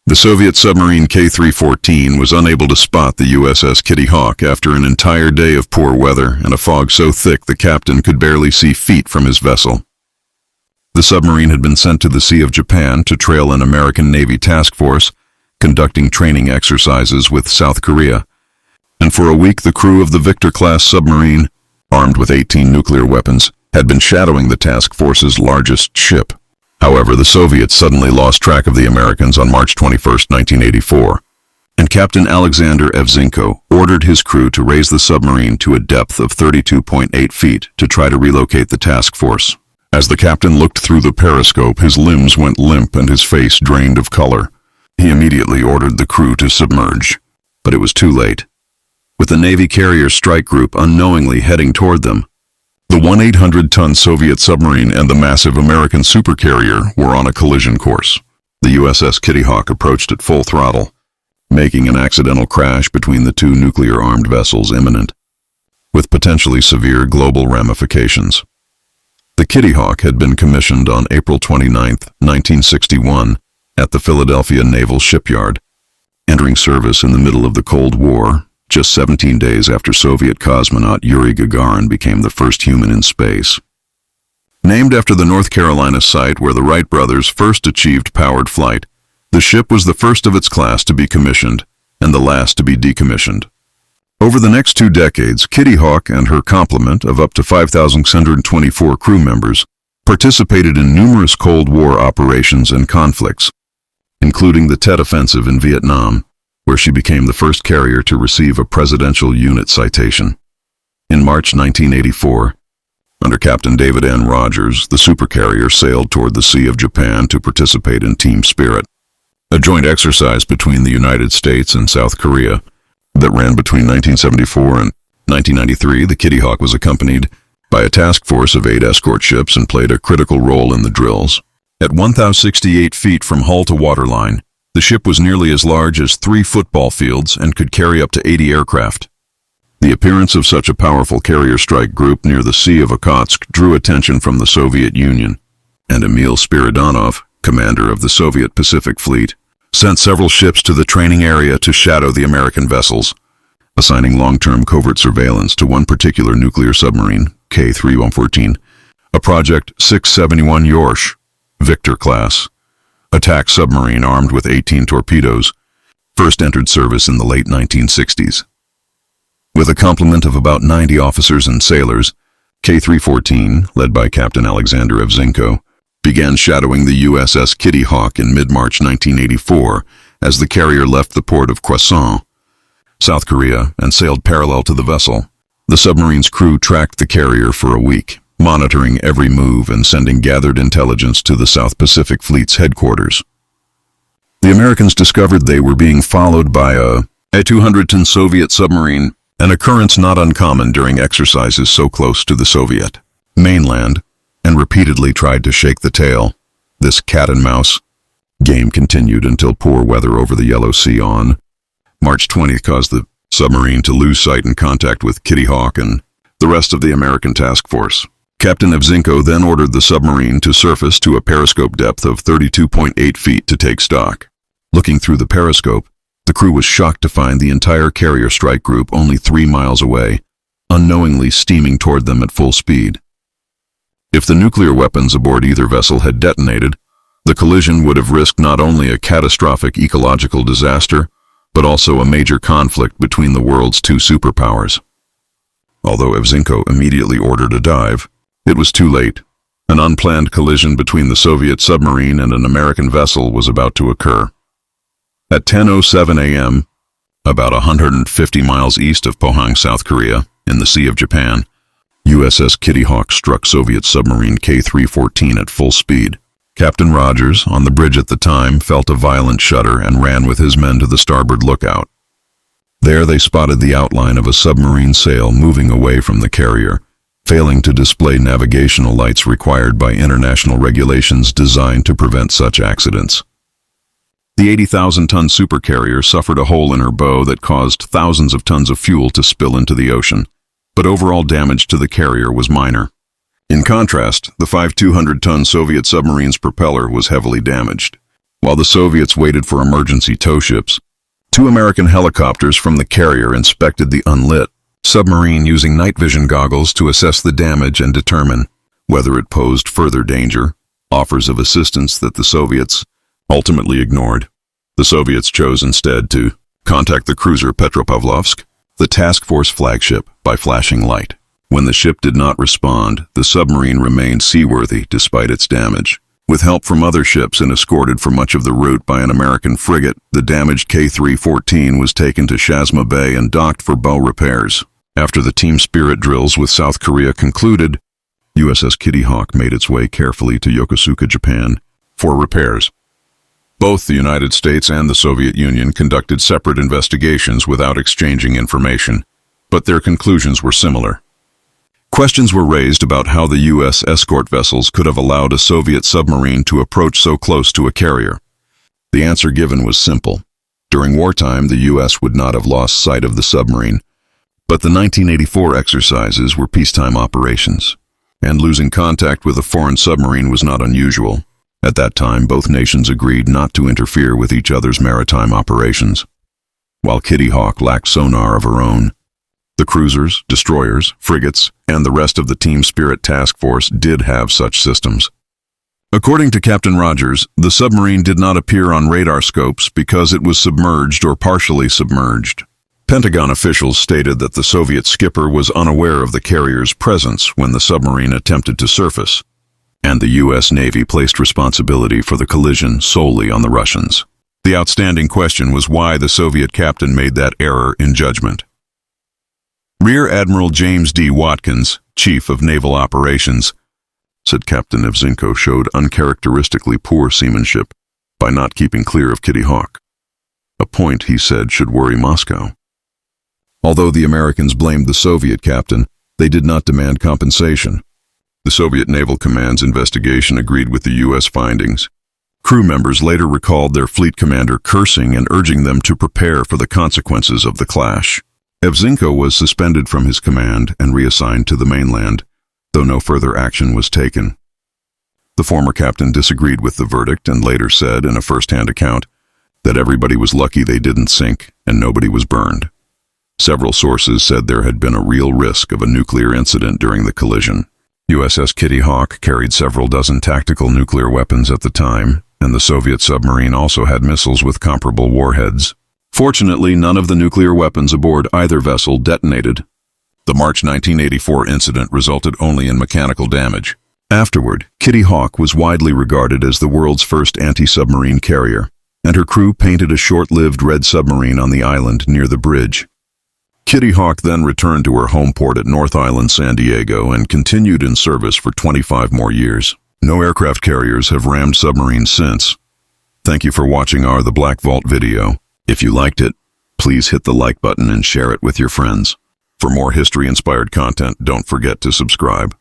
The Soviet submarine K-314 was unable to spot the USS Kitty Hawk after an entire day of poor weather and a fog so thick the captain could barely see feet from his vessel. The submarine had been sent to the Sea of Japan to trail an American Navy task force conducting training exercises with South Korea, and for a week the crew of the Victor-class submarine, armed with 18 nuclear weapons, had been shadowing the task force's largest ship. However, the Soviets suddenly lost track of the Americans on March 21, 1984, and Captain Alexander Evzhenko ordered his crew to raise the submarine to a depth of 32.8 feet to try to relocate the task force. As the captain looked through the periscope, his limbs went limp and his face drained of color. He immediately ordered the crew to submerge, but it was too late. With the Navy carrier strike group unknowingly heading toward them, the 1,800-ton Soviet submarine and the massive American supercarrier were on a collision course. The USS Kitty Hawk approached at full throttle, making an accidental crash between the two nuclear-armed vessels imminent, with potentially severe global ramifications. The Kitty Hawk had been commissioned on April 29, 1961, at the Philadelphia Naval Shipyard, entering service in the middle of the Cold War, just 17 days after Soviet cosmonaut Yuri Gagarin became the first human in space. Named after the North Carolina site where the Wright brothers first achieved powered flight, the ship was the first of its class to be commissioned and the last to be decommissioned. Over the next 2 decades, Kitty Hawk and her complement of up to 5,624 crew members participated in numerous Cold War operations and conflicts, including the Tet Offensive in Vietnam, where she became the first carrier to receive a Presidential Unit citation. In March 1984, under Captain David N. Rogers, the supercarrier sailed toward the Sea of Japan to participate in Team Spirit, a joint exercise between the United States and South Korea that ran between 1974 and 1993. The Kitty Hawk was accompanied by a task force of 8 escort ships and played a critical role in the drills. At 1,068 feet from hull to waterline, the ship was nearly as large as 3 football fields and could carry up to 80 aircraft. The appearance of such a powerful carrier strike group near the Sea of Okhotsk drew attention from the Soviet Union, and Emil Spiridonov, commander of the Soviet Pacific Fleet, sent several ships to the training area to shadow the American vessels, assigning long-term covert surveillance to one particular nuclear submarine, K-314, a Project 671 Yorsh, Victor-class, attack submarine armed with 18 torpedoes, first entered service in the late 1960s. With a complement of about 90 officers and sailors, K-314, led by Captain Alexander Evzhenko, began shadowing the USS Kitty Hawk in mid-March 1984 as the carrier left the port of Hwaseong, South Korea, and sailed parallel to the vessel. The submarine's crew tracked the carrier for a week, monitoring every move and sending gathered intelligence to the South Pacific Fleet's headquarters. The Americans discovered they were being followed by a 200-ton Soviet submarine, an occurrence not uncommon during exercises so close to the Soviet mainland, and repeatedly tried to shake the tail. This cat-and-mouse game continued until poor weather over the Yellow Sea on March 20th caused the submarine to lose sight and contact with Kitty Hawk and the rest of the American task force. Captain Evzhenko then ordered the submarine to surface to a periscope depth of 32.8 feet to take stock. Looking through the periscope, the crew was shocked to find the entire carrier strike group only 3 miles away, unknowingly steaming toward them at full speed. If the nuclear weapons aboard either vessel had detonated, the collision would have risked not only a catastrophic ecological disaster, but also a major conflict between the world's 2 superpowers. Although Evzhenko immediately ordered a dive, it was too late. An unplanned collision between the Soviet submarine and an American vessel was about to occur. At 10:07 a.m., about 150 miles east of Pohang, South Korea, in the Sea of Japan, USS Kitty Hawk struck Soviet submarine K-314 at full speed. Captain Rogers, on the bridge at the time, felt a violent shudder and ran with his men to the starboard lookout. There they spotted the outline of a submarine sail moving away from the carrier, failing to display navigational lights required by international regulations designed to prevent such accidents. The 80,000-ton supercarrier suffered a hole in her bow that caused thousands of tons of fuel to spill into the ocean, but overall damage to the carrier was minor. In contrast, the 5 200-ton Soviet submarine's propeller was heavily damaged. While the Soviets waited for emergency tow ships, 2 American helicopters from the carrier inspected the unlit submarine using night vision goggles to assess the damage and determine whether it posed further danger, offers of assistance that the Soviets ultimately ignored. The Soviets chose instead to contact the cruiser Petropavlovsk, the task force flagship, by flashing light. When the ship did not respond, the submarine remained seaworthy despite its damage. With help from other ships and escorted for much of the route by an American frigate, the damaged K-314 was taken to Shazma Bay and docked for bow repairs. After the Team Spirit drills with South Korea concluded, USS Kitty Hawk made its way carefully to Yokosuka, Japan, for repairs. Both the United States and the Soviet Union conducted separate investigations without exchanging information, but their conclusions were similar. Questions were raised about how the U.S. escort vessels could have allowed a Soviet submarine to approach so close to a carrier. The answer given was simple. During wartime, the U.S. would not have lost sight of the submarine, but the 1984 exercises were peacetime operations, and losing contact with a foreign submarine was not unusual. At that time, both nations agreed not to interfere with each other's maritime operations. While Kitty Hawk lacked sonar of her own, the cruisers, destroyers, frigates, and the rest of the Team Spirit task force did have such systems. According to Captain Rogers, the submarine did not appear on radar scopes because it was submerged or partially submerged. Pentagon officials stated that the Soviet skipper was unaware of the carrier's presence when the submarine attempted to surface, and the U.S. Navy placed responsibility for the collision solely on the Russians. The outstanding question was why the Soviet captain made that error in judgment. Rear Admiral James D. Watkins, Chief of Naval Operations, said Captain Evzinko showed uncharacteristically poor seamanship by not keeping clear of Kitty Hawk, a point he said should worry Moscow. Although the Americans blamed the Soviet captain, they did not demand compensation. The Soviet Naval Command's investigation agreed with the U.S. findings. Crew members later recalled their fleet commander cursing and urging them to prepare for the consequences of the clash. Evzinko was suspended from his command and reassigned to the mainland, though no further action was taken. The former captain disagreed with the verdict and later said in a first-hand account that everybody was lucky they didn't sink and nobody was burned. Several sources said there had been a real risk of a nuclear incident during the collision. USS Kitty Hawk carried several dozen tactical nuclear weapons at the time, and the Soviet submarine also had missiles with comparable warheads. Fortunately, none of the nuclear weapons aboard either vessel detonated. The March 1984 incident resulted only in mechanical damage. Afterward, Kitty Hawk was widely regarded as the world's first anti-submarine carrier, and her crew painted a short-lived red submarine on the island near the bridge. Kitty Hawk then returned to her home port at North Island, San Diego, and continued in service for 25 more years. No aircraft carriers have rammed submarines since. Thank you for watching our The Black Vault video. If you liked it, please hit the like button and share it with your friends. For more history-inspired content, don't forget to subscribe.